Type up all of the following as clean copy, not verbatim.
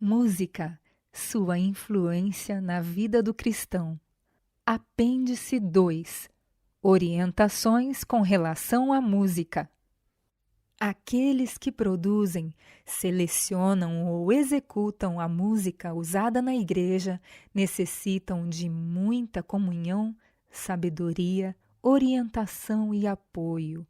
Música, sua influência na vida do cristão. Apêndice 2. Orientações com relação à música. Aqueles que produzem, selecionam ou executam a música usada na igreja necessitam de muita comunhão, sabedoria, orientação e apoio.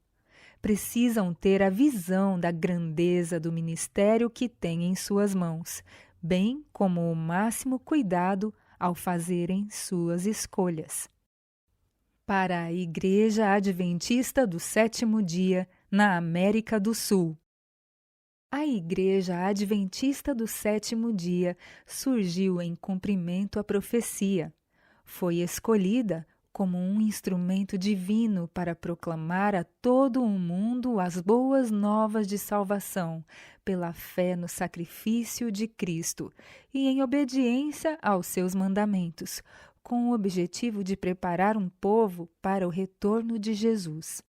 Precisam ter a visão da grandeza do ministério que têm em suas mãos, bem como o máximo cuidado ao fazerem suas escolhas. Para a Igreja Adventista do Sétimo Dia, na América do Sul. A Igreja Adventista do Sétimo Dia surgiu em cumprimento à profecia. Foi escolhida como um instrumento divino para proclamar a todo o mundo as boas novas de salvação, pela fé no sacrifício de Cristo e em obediência aos seus mandamentos, com o objetivo de preparar um povo para o retorno de Jesus.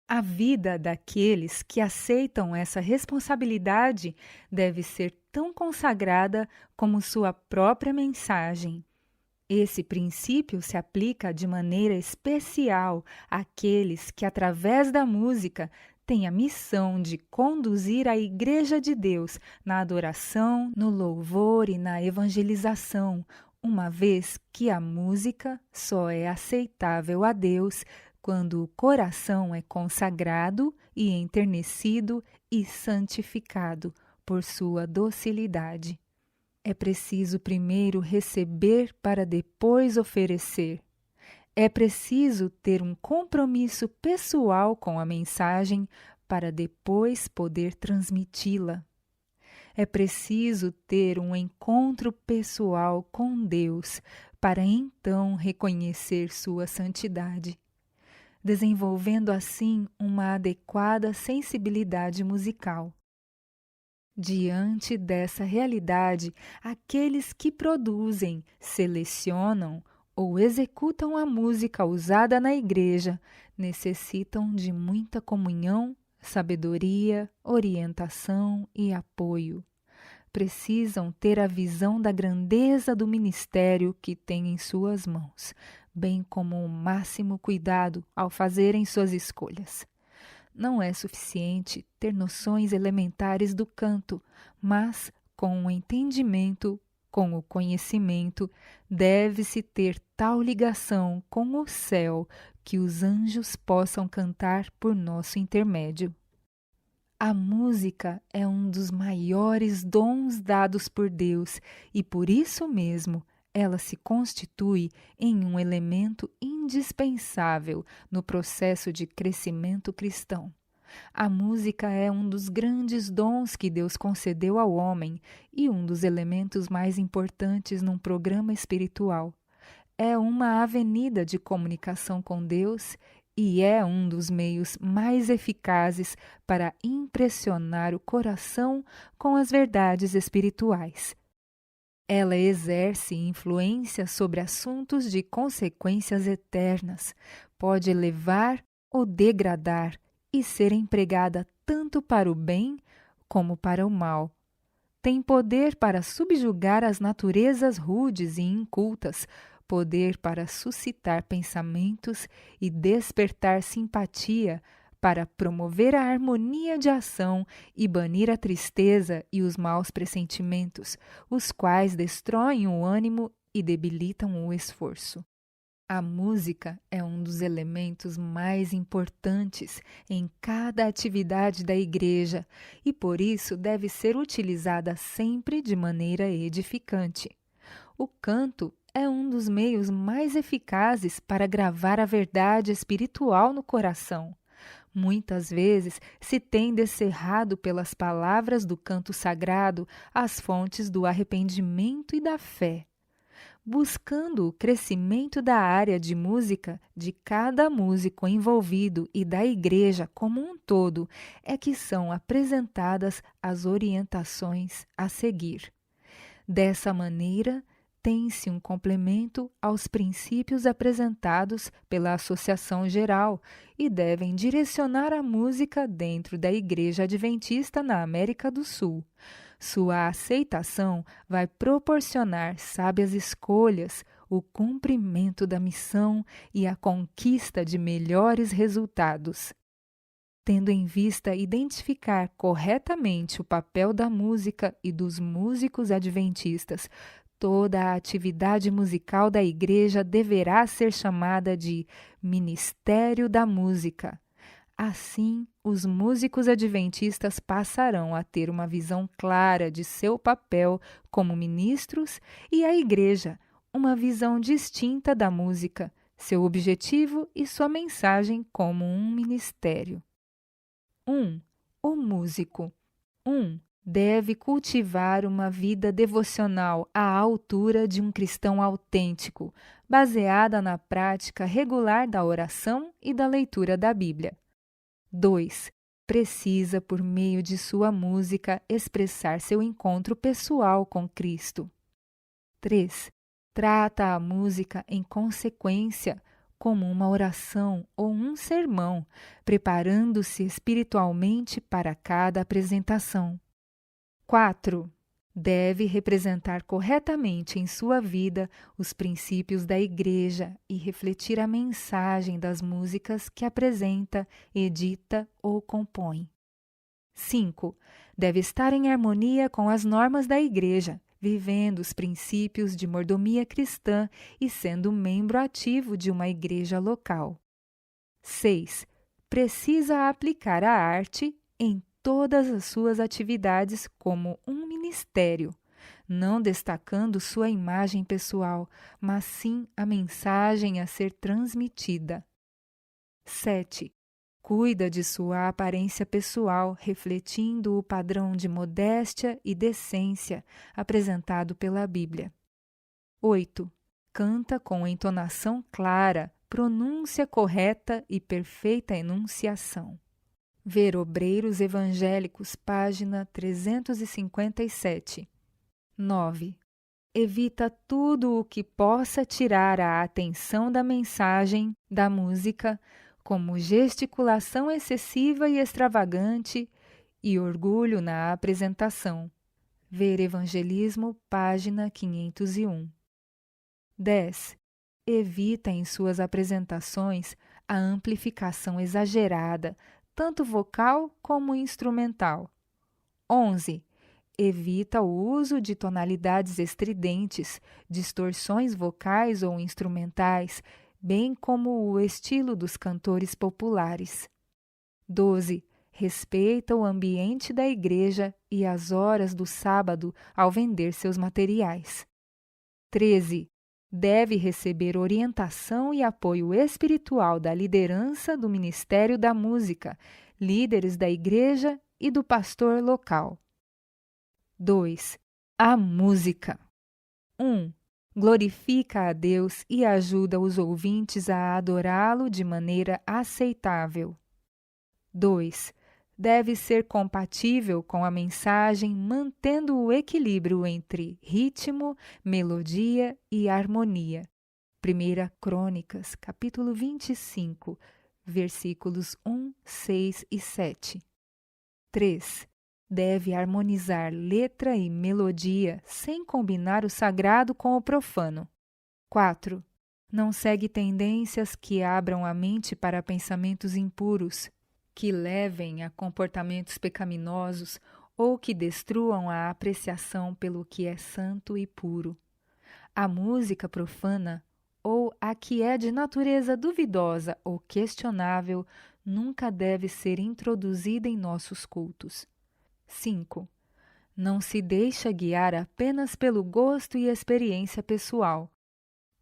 A vida daqueles que aceitam essa responsabilidade deve ser tão consagrada como sua própria mensagem. Esse princípio se aplica de maneira especial àqueles que, através da música, têm a missão de conduzir a Igreja de Deus na adoração, no louvor e na evangelização, uma vez que a música só é aceitável a Deus quando o coração é consagrado e enternecido e santificado por sua docilidade. É preciso primeiro receber para depois oferecer. É preciso ter um compromisso pessoal com a mensagem para depois poder transmiti-la. É preciso ter um encontro pessoal com Deus para então reconhecer sua santidade, desenvolvendo assim uma adequada sensibilidade musical. Diante dessa realidade, aqueles que produzem, selecionam ou executam a música usada na igreja necessitam de muita comunhão, sabedoria, orientação e apoio. Precisam ter a visão da grandeza do ministério que têm em suas mãos, bem como o máximo cuidado ao fazerem suas escolhas. Não é suficiente ter noções elementares do canto, mas, com o entendimento, com o conhecimento, deve-se ter tal ligação com o céu que os anjos possam cantar por nosso intermédio. A música é um dos maiores dons dados por Deus e, por isso mesmo, ela se constitui em um elemento indispensável no processo de crescimento cristão. A música é um dos grandes dons que Deus concedeu ao homem e um dos elementos mais importantes num programa espiritual. É uma avenida de comunicação com Deus e é um dos meios mais eficazes para impressionar o coração com as verdades espirituais. Ela exerce influência sobre assuntos de consequências eternas, pode elevar ou degradar e ser empregada tanto para o bem como para o mal. Tem poder para subjugar as naturezas rudes e incultas, poder para suscitar pensamentos e despertar simpatia, para promover a harmonia de ação e banir a tristeza e os maus pressentimentos, os quais destroem o ânimo e debilitam o esforço. A música é um dos elementos mais importantes em cada atividade da igreja e por isso deve ser utilizada sempre de maneira edificante. O canto é um dos meios mais eficazes para gravar a verdade espiritual no coração. Muitas vezes se tem descerrado pelas palavras do canto sagrado as fontes do arrependimento e da fé. Buscando o crescimento da área de música de cada músico envolvido e da igreja como um todo, é que são apresentadas as orientações a seguir. Dessa maneira, tem-se um complemento aos princípios apresentados pela Associação Geral e devem direcionar a música dentro da Igreja Adventista na América do Sul. Sua aceitação vai proporcionar sábias escolhas, o cumprimento da missão e a conquista de melhores resultados. Tendo em vista identificar corretamente o papel da música e dos músicos adventistas, toda a atividade musical da igreja deverá ser chamada de Ministério da Música. Assim, os músicos adventistas passarão a ter uma visão clara de seu papel como ministros e a igreja, uma visão distinta da música, seu objetivo e sua mensagem como um ministério. 1. O músico. 1. Deve cultivar uma vida devocional à altura de um cristão autêntico, baseada na prática regular da oração e da leitura da Bíblia. 2. Precisa, por meio de sua música, expressar seu encontro pessoal com Cristo. 3. Trata a música em consequência, como uma oração ou um sermão, preparando-se espiritualmente para cada apresentação. 4. Deve representar corretamente em sua vida os princípios da igreja e refletir a mensagem das músicas que apresenta, edita ou compõe. 5. Deve estar em harmonia com as normas da igreja, vivendo os princípios de mordomia cristã e sendo membro ativo de uma igreja local. 6. Precisa aplicar a arte em todas as suas atividades como um ministério, não destacando sua imagem pessoal, mas sim a mensagem a ser transmitida. 7. Cuida de sua aparência pessoal, refletindo o padrão de modéstia e decência apresentado pela Bíblia. 8. Canta com entonação clara, pronúncia correta e perfeita enunciação. Ver Obreiros Evangélicos, página 357. 9. Evita tudo o que possa tirar a atenção da mensagem, da música, como gesticulação excessiva e extravagante e orgulho na apresentação. Ver Evangelismo, página 501. 10. Evita em suas apresentações a amplificação exagerada, tanto vocal como instrumental. 11. Evita o uso de tonalidades estridentes, distorções vocais ou instrumentais, bem como o estilo dos cantores populares. 12. Respeita o ambiente da igreja e as horas do sábado ao vender seus materiais. 13. Deve receber orientação e apoio espiritual da liderança do Ministério da Música, líderes da igreja e do pastor local. 2. A música. 1. Glorifica a Deus e ajuda os ouvintes a adorá-lo de maneira aceitável. 2. Deve ser compatível com a mensagem, mantendo o equilíbrio entre ritmo, melodia e harmonia. 1 Crônicas, capítulo 25, versículos 1, 6 e 7. 3. Deve harmonizar letra e melodia, sem combinar o sagrado com o profano. 4. Não segue tendências que abram a mente para pensamentos impuros, que levem a comportamentos pecaminosos ou que destruam a apreciação pelo que é santo e puro. A música profana, ou a que é de natureza duvidosa ou questionável, nunca deve ser introduzida em nossos cultos. 5. Não se deixa guiar apenas pelo gosto e experiência pessoal.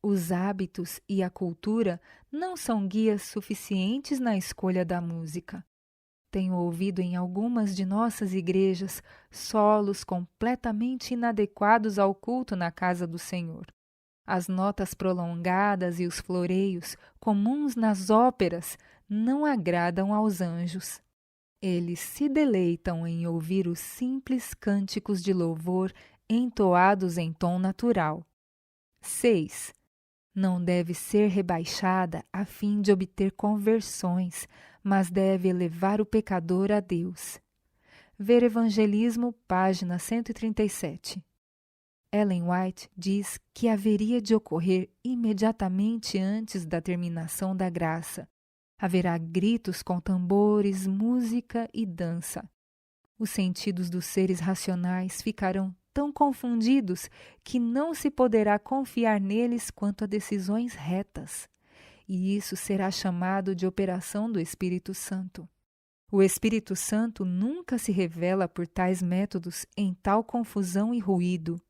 Os hábitos e a cultura não são guias suficientes na escolha da música. Tenho ouvido em algumas de nossas igrejas solos completamente inadequados ao culto na casa do Senhor. As notas prolongadas e os floreios, comuns nas óperas, não agradam aos anjos. Eles se deleitam em ouvir os simples cânticos de louvor entoados em tom natural. 6. Não deve ser rebaixada a fim de obter conversões, mas deve elevar o pecador a Deus. Ver Evangelismo, página 137. Ellen White diz que haveria de ocorrer imediatamente antes da terminação da graça. Haverá gritos com tambores, música e dança. Os sentidos dos seres racionais ficarão tão confundidos que não se poderá confiar neles quanto a decisões retas. E isso será chamado de operação do Espírito Santo. O Espírito Santo nunca se revela por tais métodos em tal confusão e ruído.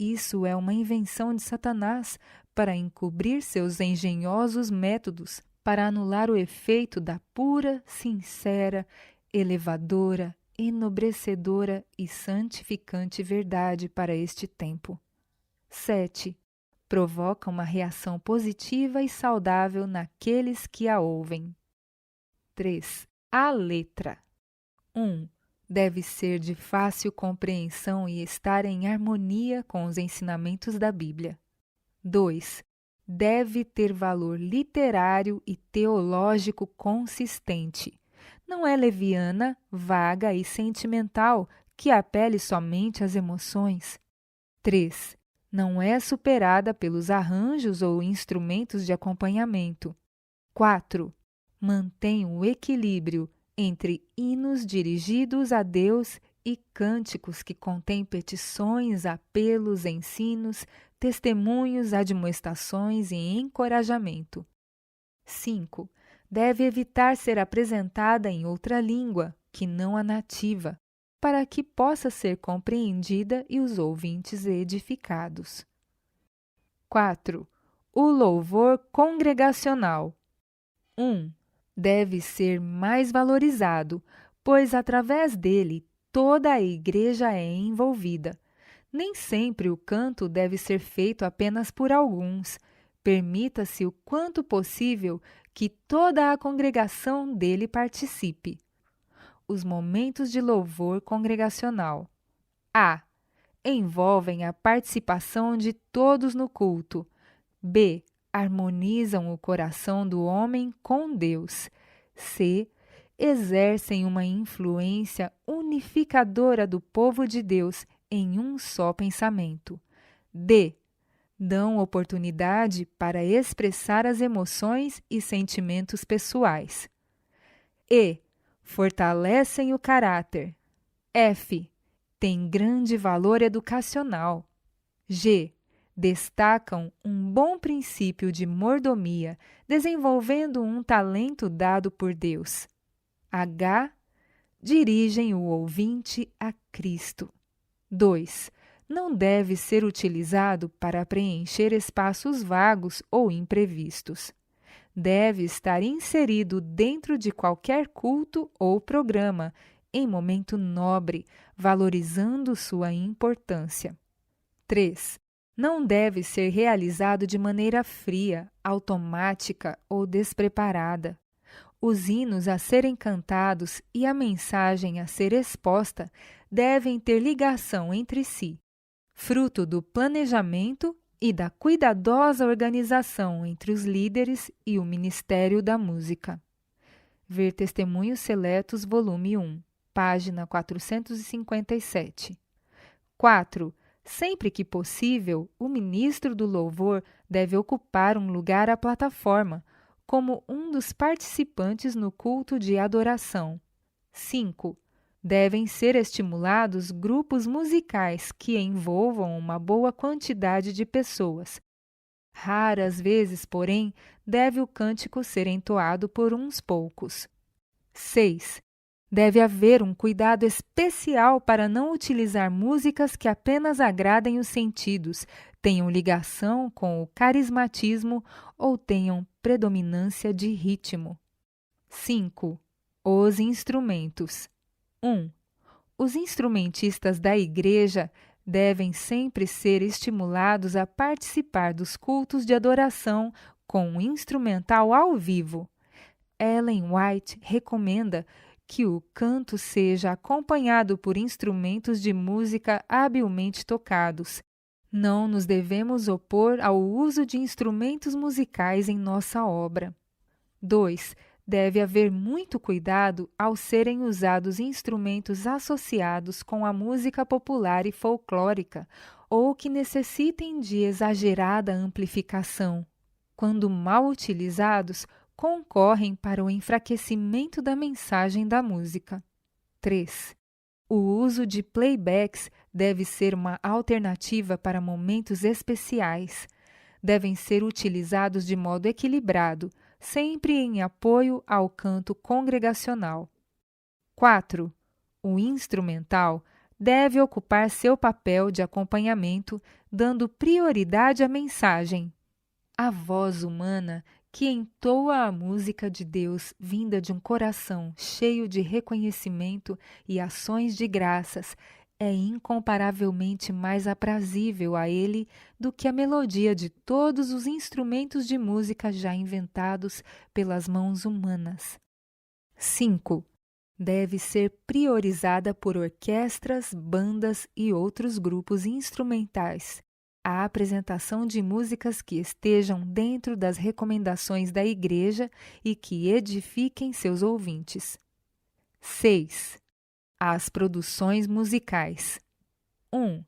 Isso é uma invenção de Satanás para encobrir seus engenhosos métodos, para anular o efeito da pura, sincera, elevadora, enobrecedora e santificante verdade para este tempo. 7. Provoca uma reação positiva e saudável naqueles que a ouvem. 3. A letra. 1. Deve ser de fácil compreensão e estar em harmonia com os ensinamentos da Bíblia. 2. Deve ter valor literário e teológico consistente. Não é leviana, vaga e sentimental que apele somente às emoções. 3. Não é superada pelos arranjos ou instrumentos de acompanhamento. 4. Mantém o equilíbrio entre hinos dirigidos a Deus e cânticos que contêm petições, apelos, ensinos, testemunhos, admoestações e encorajamento. 5. Deve evitar ser apresentada em outra língua, que não a nativa, para que possa ser compreendida e os ouvintes edificados. 4. O louvor congregacional. 1. Deve ser mais valorizado, pois através dele toda a igreja é envolvida. Nem sempre o canto deve ser feito apenas por alguns. Permita-se o quanto possível que toda a congregação dele participe. Os momentos de louvor congregacional. A. Envolvem a participação de todos no culto. B. Harmonizam o coração do homem com Deus. C. Exercem uma influência unificadora do povo de Deus em um só pensamento. D. Dão oportunidade para expressar as emoções e sentimentos pessoais. E. Fortalecem o caráter. F. Tem grande valor educacional. G. Destacam um bom princípio de mordomia, desenvolvendo um talento dado por Deus. H. Dirigem o ouvinte a Cristo. 2. Não deve ser utilizado para preencher espaços vagos ou imprevistos. Deve estar inserido dentro de qualquer culto ou programa, em momento nobre, valorizando sua importância. 3. Não deve ser realizado de maneira fria, automática ou despreparada. Os hinos a serem cantados e a mensagem a ser exposta devem ter ligação entre si, fruto do planejamento e da cuidadosa organização entre os líderes e o Ministério da Música. Ver Testemunhos Seletos, volume 1, página 457. 4. Sempre que possível, o ministro do louvor deve ocupar um lugar à plataforma, como um dos participantes no culto de adoração. 5. Devem ser estimulados grupos musicais que envolvam uma boa quantidade de pessoas. Raras vezes, porém, deve o cântico ser entoado por uns poucos. 6. Deve haver um cuidado especial para não utilizar músicas que apenas agradem os sentidos, tenham ligação com o carismatismo ou tenham predominância de ritmo. 5. Os instrumentos. 1. Os instrumentistas da igreja devem sempre ser estimulados a participar dos cultos de adoração com um instrumental ao vivo. Ellen White recomenda que o canto seja acompanhado por instrumentos de música habilmente tocados. Não nos devemos opor ao uso de instrumentos musicais em nossa obra. 2. deve haver muito cuidado ao serem usados instrumentos associados com a música popular e folclórica ou que necessitem de exagerada amplificação. Quando mal utilizados, concorrem para o enfraquecimento da mensagem da música. 3. O uso de playbacks deve ser uma alternativa para momentos especiais. Devem ser utilizados de modo equilibrado, sempre em apoio ao canto congregacional. 4. O instrumental deve ocupar seu papel de acompanhamento, dando prioridade à mensagem. A voz humana que entoa a música de Deus vinda de um coração cheio de reconhecimento e ações de graças é incomparavelmente mais aprazível a Ele do que a melodia de todos os instrumentos de música já inventados pelas mãos humanas. 5. Deve ser priorizada por orquestras, bandas e outros grupos instrumentais. A apresentação de músicas que estejam dentro das recomendações da Igreja e que edifiquem seus ouvintes. 6. As produções musicais. 1.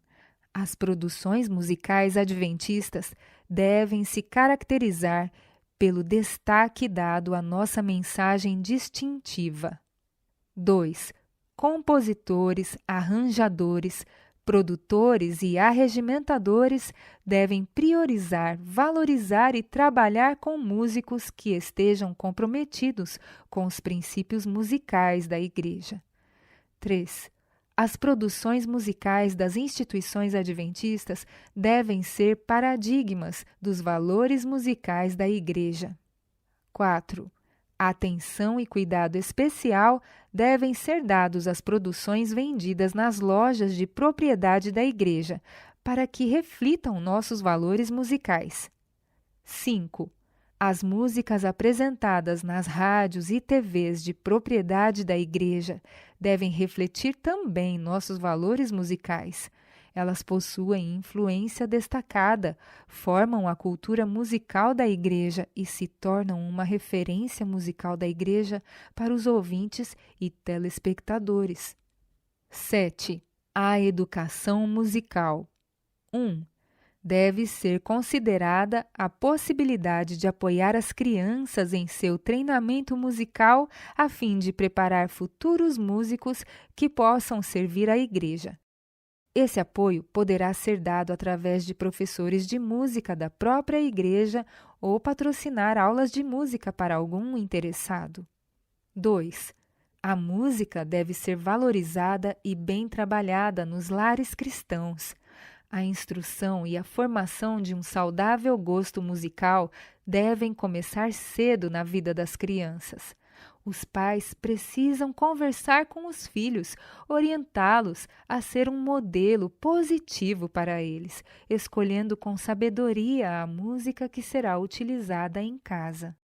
As produções musicais adventistas devem se caracterizar pelo destaque dado à nossa mensagem distintiva. 2. Compositores, arranjadores, produtores e arregimentadores devem priorizar, valorizar e trabalhar com músicos que estejam comprometidos com os princípios musicais da Igreja. 3. As produções musicais das instituições adventistas devem ser paradigmas dos valores musicais da Igreja. 4. Atenção e cuidado especial devem ser dados às produções vendidas nas lojas de propriedade da Igreja, para que reflitam nossos valores musicais. 5. As músicas apresentadas nas rádios e TVs de propriedade da Igreja devem refletir também nossos valores musicais. Elas possuem influência destacada, formam a cultura musical da Igreja e se tornam uma referência musical da Igreja para os ouvintes e telespectadores. 7. A educação musical. 1. Deve ser considerada a possibilidade de apoiar as crianças em seu treinamento musical a fim de preparar futuros músicos que possam servir à Igreja. Esse apoio poderá ser dado através de professores de música da própria Igreja ou patrocinar aulas de música para algum interessado. 2. A música deve ser valorizada e bem trabalhada nos lares cristãos. A instrução e a formação de um saudável gosto musical devem começar cedo na vida das crianças. Os pais precisam conversar com os filhos, orientá-los a ser um modelo positivo para eles, escolhendo com sabedoria a música que será utilizada em casa.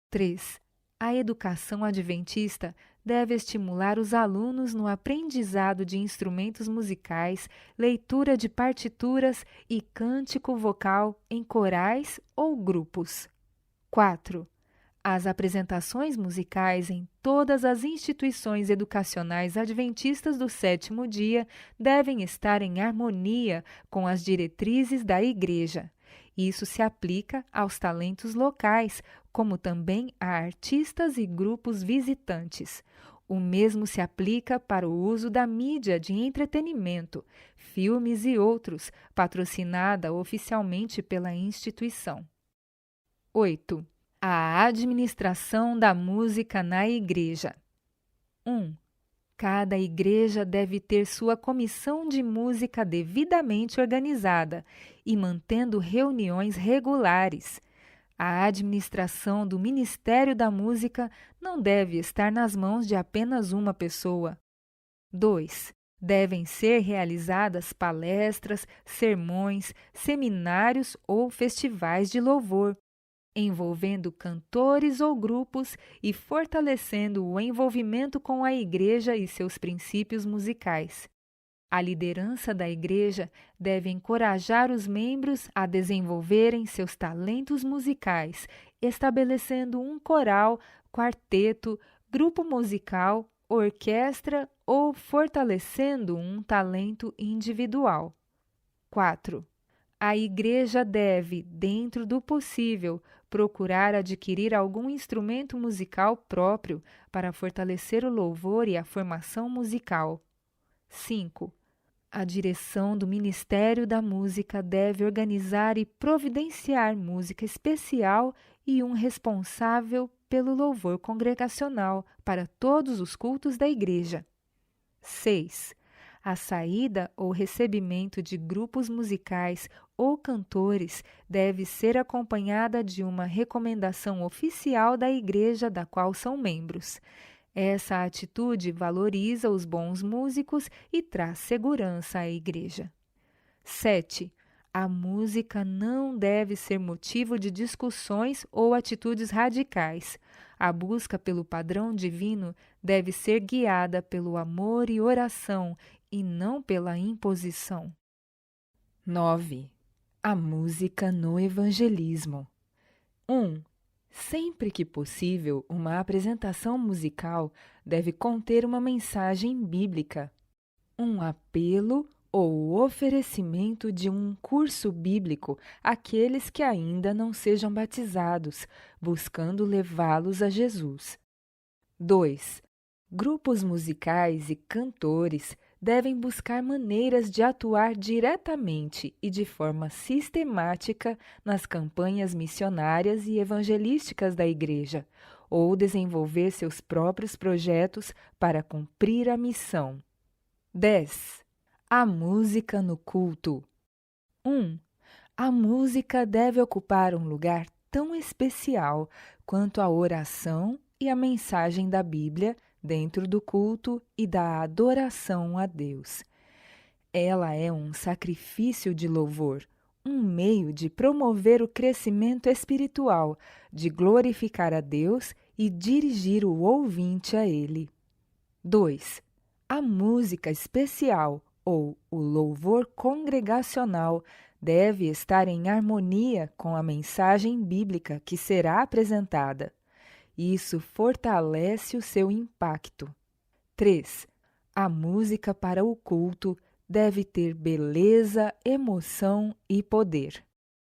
3. A educação adventista deve estimular os alunos no aprendizado de instrumentos musicais, leitura de partituras e cântico vocal em corais ou grupos. 4. As apresentações musicais em todas as instituições educacionais adventistas do sétimo dia devem estar em harmonia com as diretrizes da Igreja. Isso se aplica aos talentos locais, como também a artistas e grupos visitantes. O mesmo se aplica para o uso da mídia de entretenimento, filmes e outros, patrocinada oficialmente pela instituição. 8. A administração da música na Igreja. 1. Cada igreja deve ter sua comissão de música devidamente organizada e mantendo reuniões regulares. A administração do Ministério da Música não deve estar nas mãos de apenas uma pessoa. 2. Devem ser realizadas palestras, sermões, seminários ou festivais de louvor, envolvendo cantores ou grupos e fortalecendo o envolvimento com a Igreja e seus princípios musicais. A liderança da Igreja deve encorajar os membros a desenvolverem seus talentos musicais, estabelecendo um coral quarteto, grupo musical, orquestra ou fortalecendo um talento individual. 4. A igreja deve, dentro do possível, procurar adquirir algum instrumento musical próprio para fortalecer o louvor e a formação musical. 5. A direção do Ministério da Música deve organizar e providenciar música especial e um responsável pelo louvor congregacional para todos os cultos da igreja. 6. A saída ou recebimento de grupos musicais ou cantores deve ser acompanhada de uma recomendação oficial da igreja da qual são membros. Essa atitude valoriza os bons músicos e traz segurança à igreja. 7. A música não deve ser motivo de discussões ou atitudes radicais. A busca pelo padrão divino deve ser guiada pelo amor e oração e não pela imposição. 9. A música no evangelismo. 1. Sempre que possível, uma apresentação musical deve conter uma mensagem bíblica, um apelo ou o oferecimento de um curso bíblico àqueles que ainda não sejam batizados, buscando levá-los a Jesus. 2. Grupos musicais e cantores devem buscar maneiras de atuar diretamente e de forma sistemática nas campanhas missionárias e evangelísticas da Igreja, ou desenvolver seus próprios projetos para cumprir a missão. 10. A música no culto. 1. A música deve ocupar um lugar tão especial quanto a oração e a mensagem da Bíblia dentro do culto e da adoração a Deus. Ela é um sacrifício de louvor, um meio de promover o crescimento espiritual, de glorificar a Deus e dirigir o ouvinte a Ele. 2. A música especial ou o louvor congregacional deve estar em harmonia com a mensagem bíblica que será apresentada. Isso fortalece o seu impacto. 3. A música para o culto deve ter beleza, emoção e poder.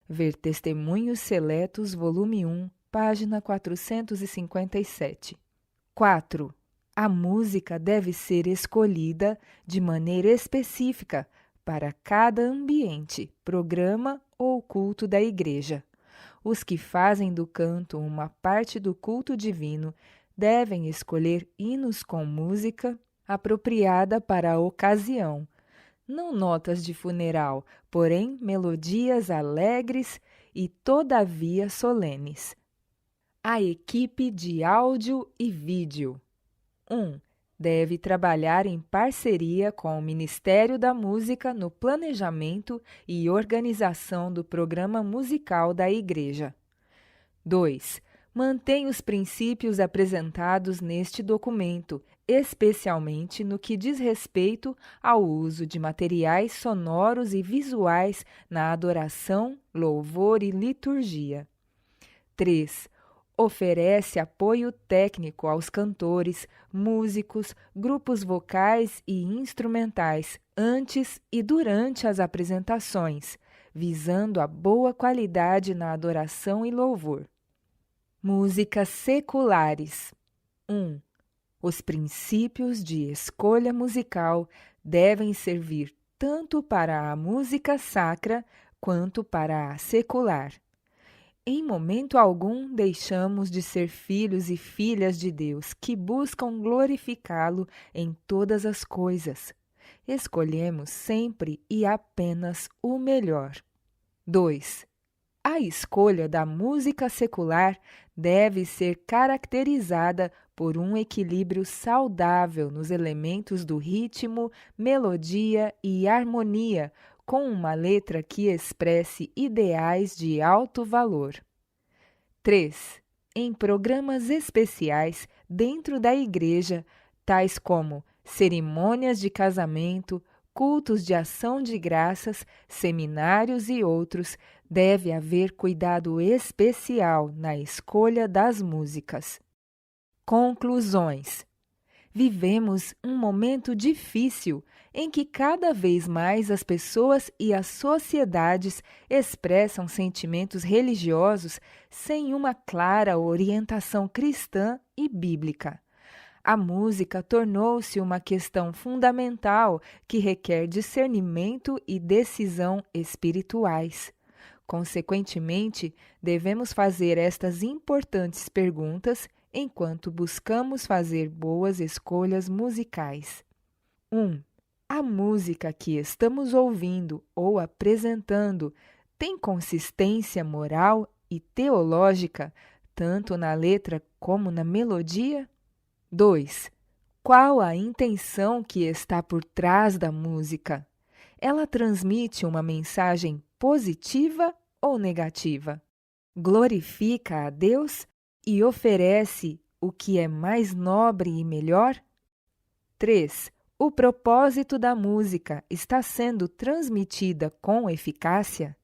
Ver Testemunhos Seletos, volume 1, página 457. 4. A música deve ser escolhida de maneira específica para cada ambiente, programa ou culto da igreja. Os que fazem do canto uma parte do culto divino devem escolher hinos com música apropriada para a ocasião. Não notas de funeral, porém melodias alegres e todavia solenes. A equipe de áudio e vídeo. 1. Deve trabalhar em parceria com o Ministério da Música no planejamento e organização do programa musical da Igreja. 2. Mantém os princípios apresentados neste documento, especialmente no que diz respeito ao uso de materiais sonoros e visuais na adoração, louvor e liturgia. 3. Oferece apoio técnico aos cantores, músicos, grupos vocais e instrumentais antes e durante as apresentações, visando a boa qualidade na adoração e louvor. Músicas seculares. 1. Os princípios de escolha musical devem servir tanto para a música sacra quanto para a secular. Em momento algum deixamos de ser filhos e filhas de Deus que buscam glorificá-lo em todas as coisas. Escolhemos sempre e apenas o melhor. 2. A escolha da música secular deve ser caracterizada por um equilíbrio saudável nos elementos do ritmo, melodia e harmonia, com uma letra que expresse ideais de alto valor. 3. Em programas especiais dentro da igreja, tais como cerimônias de casamento, cultos de ação de graças, seminários e outros, deve haver cuidado especial na escolha das músicas. Conclusões. Vivemos um momento difícil em que cada vez mais as pessoas e as sociedades expressam sentimentos religiosos sem uma clara orientação cristã e bíblica. A música tornou-se uma questão fundamental que requer discernimento e decisão espirituais. Consequentemente, devemos fazer estas importantes perguntas enquanto buscamos fazer boas escolhas musicais. 1. A música que estamos ouvindo ou apresentando tem consistência moral e teológica, tanto na letra como na melodia? 2. Qual a intenção que está por trás da música? Ela transmite uma mensagem positiva ou negativa? Glorifica a Deus e oferece o que é mais nobre e melhor? 3. O propósito da música está sendo transmitida com eficácia?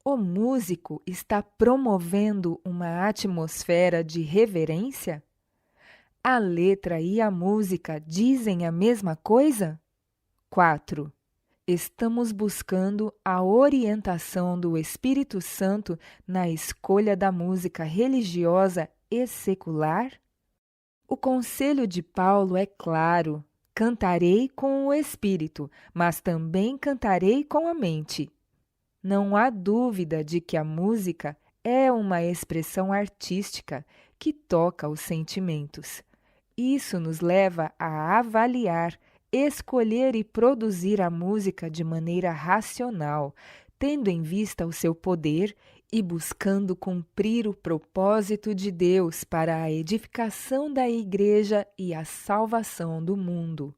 O músico está promovendo uma atmosfera de reverência? A letra e a música dizem a mesma coisa? 4. Estamos buscando a orientação do Espírito Santo na escolha da música religiosa e secular? O conselho de Paulo é claro: cantarei com o Espírito, mas também cantarei com a mente. Não há dúvida de que a música é uma expressão artística que toca os sentimentos. Isso nos leva a avaliar, escolher e produzir a música de maneira racional, tendo em vista o seu poder e buscando cumprir o propósito de Deus para a edificação da Igreja e a salvação do mundo.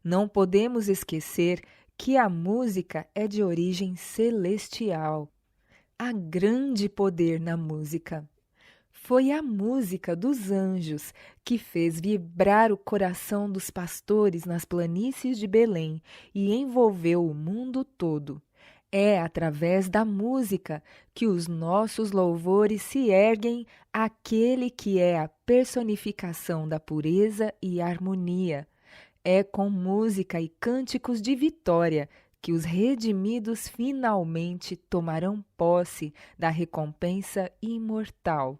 Não podemos esquecer que a música é de origem celestial. Há grande poder na música. Foi a música dos anjos que fez vibrar o coração dos pastores nas planícies de Belém e envolveu o mundo todo. É através da música que os nossos louvores se erguem àquele que é a personificação da pureza e harmonia. É com música e cânticos de vitória que os redimidos finalmente tomarão posse da recompensa imortal.